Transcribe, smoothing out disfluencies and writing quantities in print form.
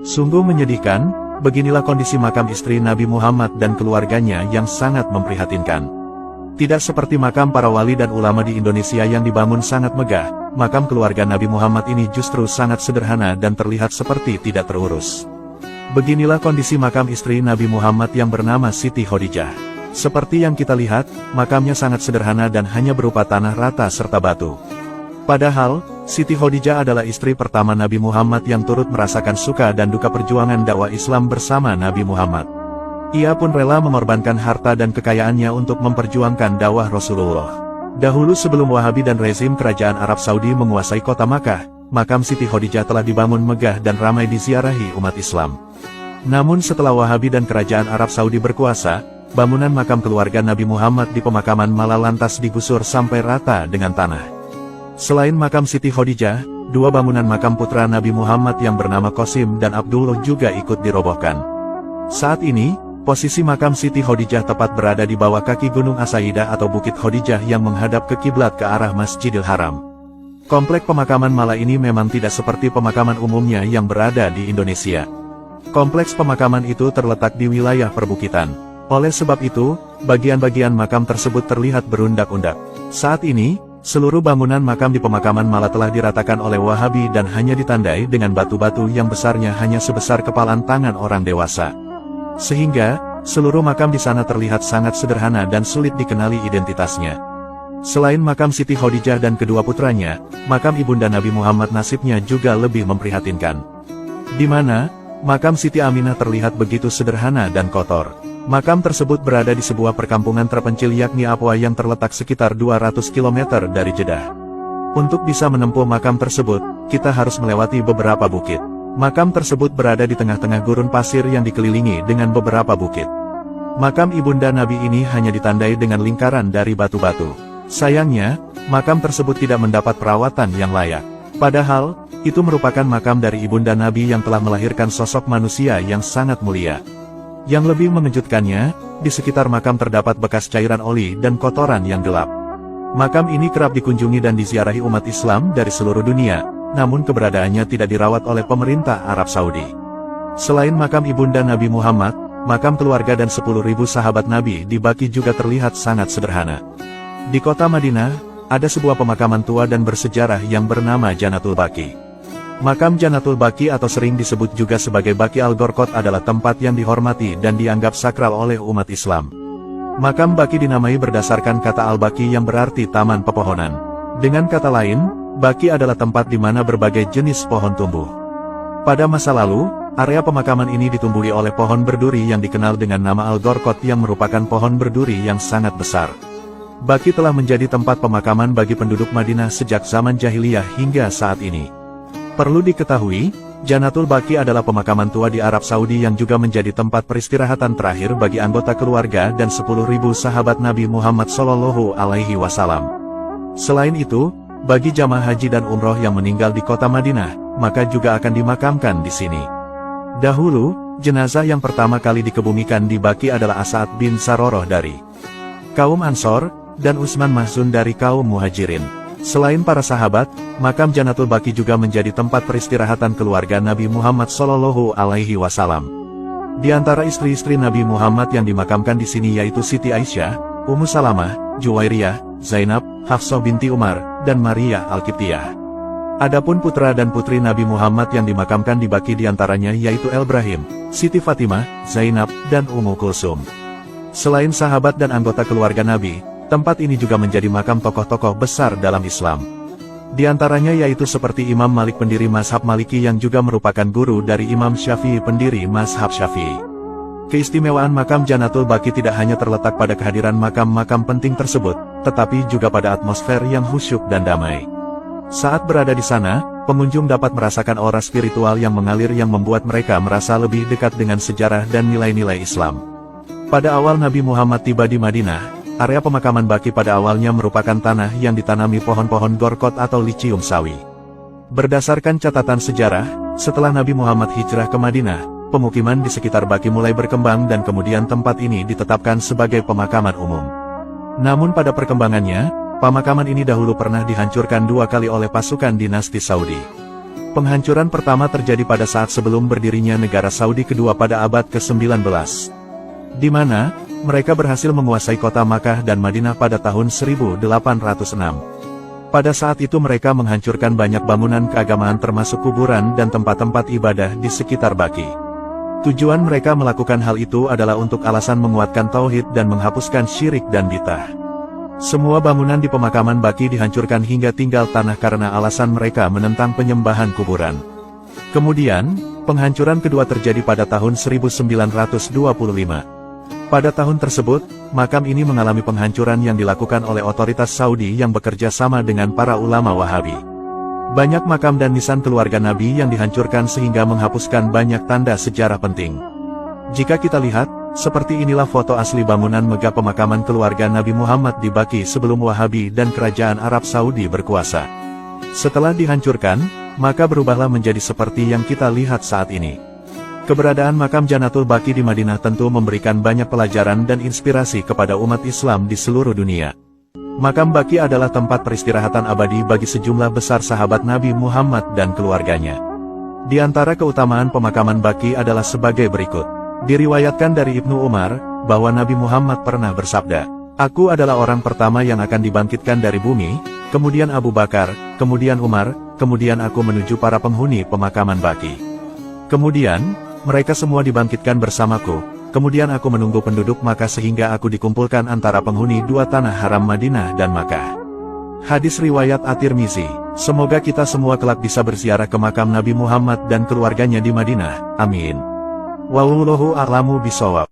Sungguh menyedihkan, beginilah kondisi makam istri Nabi Muhammad dan keluarganya yang sangat memprihatinkan. Tidak seperti makam para wali dan ulama di Indonesia yang dibangun sangat megah, makam keluarga Nabi Muhammad ini justru sangat sederhana dan terlihat seperti tidak terurus. Beginilah kondisi makam istri Nabi Muhammad yang bernama Siti Khadijah. Seperti yang kita lihat, makamnya sangat sederhana dan hanya berupa tanah rata serta batu. Padahal, Siti Khadijah adalah istri pertama Nabi Muhammad yang turut merasakan suka dan duka perjuangan dakwah Islam bersama Nabi Muhammad. Ia pun rela mengorbankan harta dan kekayaannya untuk memperjuangkan dakwah Rasulullah. Dahulu sebelum Wahabi dan rezim kerajaan Arab Saudi menguasai kota Makkah, makam Siti Khadijah telah dibangun megah dan ramai diziarahi umat Islam. Namun setelah Wahabi dan kerajaan Arab Saudi berkuasa, bangunan makam keluarga Nabi Muhammad di pemakaman malah lantas digusur sampai rata dengan tanah. Selain makam Siti Khadijah, dua bangunan makam putra Nabi Muhammad yang bernama Qasim dan Abdullah juga ikut dirobohkan. Saat ini, posisi makam Siti Khadijah tepat berada di bawah kaki Gunung As-Saidah atau Bukit Khadijah yang menghadap ke kiblat ke arah Masjidil Haram. Komplek pemakaman Mala ini memang tidak seperti pemakaman umumnya yang berada di Indonesia. Kompleks pemakaman itu terletak di wilayah perbukitan. Oleh sebab itu, bagian-bagian makam tersebut terlihat berundak-undak. Saat ini, seluruh bangunan makam di pemakaman Mala telah diratakan oleh Wahabi dan hanya ditandai dengan batu-batu yang besarnya hanya sebesar kepalan tangan orang dewasa. Sehingga, seluruh makam di sana terlihat sangat sederhana dan sulit dikenali identitasnya. Selain makam Siti Khadijah dan kedua putranya, makam ibunda Nabi Muhammad nasibnya juga lebih memprihatinkan. Di mana, makam Siti Aminah terlihat begitu sederhana dan kotor. Makam tersebut berada di sebuah perkampungan terpencil yakni Apwa yang terletak sekitar 200 km dari Jeddah. Untuk bisa menempuh makam tersebut, kita harus melewati beberapa bukit. Makam tersebut berada di tengah-tengah gurun pasir yang dikelilingi dengan beberapa bukit. Makam ibunda Nabi ini hanya ditandai dengan lingkaran dari batu-batu. Sayangnya, makam tersebut tidak mendapat perawatan yang layak. Padahal, itu merupakan makam dari ibunda Nabi yang telah melahirkan sosok manusia yang sangat mulia. Yang lebih mengejutkannya, di sekitar makam terdapat bekas cairan oli dan kotoran yang gelap. Makam ini kerap dikunjungi dan diziarahi umat Islam dari seluruh dunia, namun keberadaannya tidak dirawat oleh pemerintah Arab Saudi. Selain makam ibunda Nabi Muhammad, makam keluarga dan 10.000 sahabat Nabi di Baqi juga terlihat sangat sederhana. Di kota Madinah, ada sebuah pemakaman tua dan bersejarah yang bernama Jannatul Baqi. Makam Jannatul Baqi atau sering disebut juga sebagai Baqi Al-Gharqad adalah tempat yang dihormati dan dianggap sakral oleh umat Islam. Makam Baqi dinamai berdasarkan kata Al-Baqi yang berarti taman pepohonan. Dengan kata lain, Baqi adalah tempat di mana berbagai jenis pohon tumbuh. Pada masa lalu, area pemakaman ini ditumbuhi oleh pohon berduri yang dikenal dengan nama Al-Gharqad yang merupakan pohon berduri yang sangat besar. Baqi telah menjadi tempat pemakaman bagi penduduk Madinah sejak zaman jahiliyah hingga saat ini. Perlu diketahui, Jannatul Baqi adalah pemakaman tua di Arab Saudi yang juga menjadi tempat peristirahatan terakhir bagi anggota keluarga dan 10.000 sahabat Nabi Muhammad SAW. Selain itu, bagi jamaah haji dan umroh yang meninggal di kota Madinah, maka juga akan dimakamkan di sini. Dahulu, jenazah yang pertama kali dikebumikan di Baqi adalah As'ad bin Saroroh dari kaum Ansor, dan Utsman Mahzun dari kaum Muhajirin. Selain para sahabat, makam Jannatul Baqi juga menjadi tempat peristirahatan keluarga Nabi Muhammad SAW. Di antara istri-istri Nabi Muhammad yang dimakamkan di sini yaitu Siti Aisyah, Ummu Salamah, Juwairiyah, Zainab, Hafsah binti Umar, dan Maria Al-Qibtiyah. Adapun putra dan putri Nabi Muhammad yang dimakamkan di Baqi diantaranya yaitu Ibrahim, Siti Fatimah, Zainab, dan Ummu Kulsum. Selain sahabat dan anggota keluarga Nabi, tempat ini juga menjadi makam tokoh-tokoh besar dalam Islam. Di antaranya yaitu seperti Imam Malik pendiri mazhab Maliki yang juga merupakan guru dari Imam Syafi'i pendiri mazhab Syafi'i. Keistimewaan makam Jannatul Baqi tidak hanya terletak pada kehadiran makam-makam penting tersebut, tetapi juga pada atmosfer yang khusyuk dan damai. Saat berada di sana, pengunjung dapat merasakan aura spiritual yang mengalir yang membuat mereka merasa lebih dekat dengan sejarah dan nilai-nilai Islam. Pada awal Nabi Muhammad tiba di Madinah, area pemakaman Baqi pada awalnya merupakan tanah yang ditanami pohon-pohon gorkot atau licium sawi. Berdasarkan catatan sejarah, setelah Nabi Muhammad hijrah ke Madinah, pemukiman di sekitar Baqi mulai berkembang dan kemudian tempat ini ditetapkan sebagai pemakaman umum. Namun pada perkembangannya, pemakaman ini dahulu pernah dihancurkan 2 kali oleh pasukan dinasti Saudi. Penghancuran pertama terjadi pada saat sebelum berdirinya negara Saudi kedua pada abad ke-19. Di mana, mereka berhasil menguasai kota Makkah dan Madinah pada tahun 1806. Pada saat itu mereka menghancurkan banyak bangunan keagamaan termasuk kuburan dan tempat-tempat ibadah di sekitar Baqi. Tujuan mereka melakukan hal itu adalah untuk alasan menguatkan tauhid dan menghapuskan syirik dan bid'ah. Semua bangunan di pemakaman Baqi dihancurkan hingga tinggal tanah karena alasan mereka menentang penyembahan kuburan. Kemudian, penghancuran kedua terjadi pada tahun 1925. Pada tahun tersebut, makam ini mengalami penghancuran yang dilakukan oleh otoritas Saudi yang bekerja sama dengan para ulama Wahabi. Banyak makam dan nisan keluarga Nabi yang dihancurkan sehingga menghapuskan banyak tanda sejarah penting. Jika kita lihat, seperti inilah foto asli bangunan megah pemakaman keluarga Nabi Muhammad di Baqi sebelum Wahabi dan kerajaan Arab Saudi berkuasa. Setelah dihancurkan, maka berubahlah menjadi seperti yang kita lihat saat ini. Keberadaan makam Janatul Baqi di Madinah tentu memberikan banyak pelajaran dan inspirasi kepada umat Islam di seluruh dunia. Makam Baqi adalah tempat peristirahatan abadi bagi sejumlah besar sahabat Nabi Muhammad dan keluarganya. Di antara keutamaan pemakaman Baqi adalah sebagai berikut. Diriwayatkan dari Ibnu Umar, bahwa Nabi Muhammad pernah bersabda, "Aku adalah orang pertama yang akan dibangkitkan dari bumi, kemudian Abu Bakar, kemudian Umar, kemudian aku menuju para penghuni pemakaman Baqi. Kemudian, mereka semua dibangkitkan bersamaku, kemudian aku menunggu penduduk Makkah sehingga aku dikumpulkan antara penghuni dua tanah haram Madinah dan Makkah." Hadis riwayat At-Tirmizi. Semoga kita semua kelak bisa berziarah ke makam Nabi Muhammad dan keluarganya di Madinah. Amin. Wallahu a'lamu bishawab.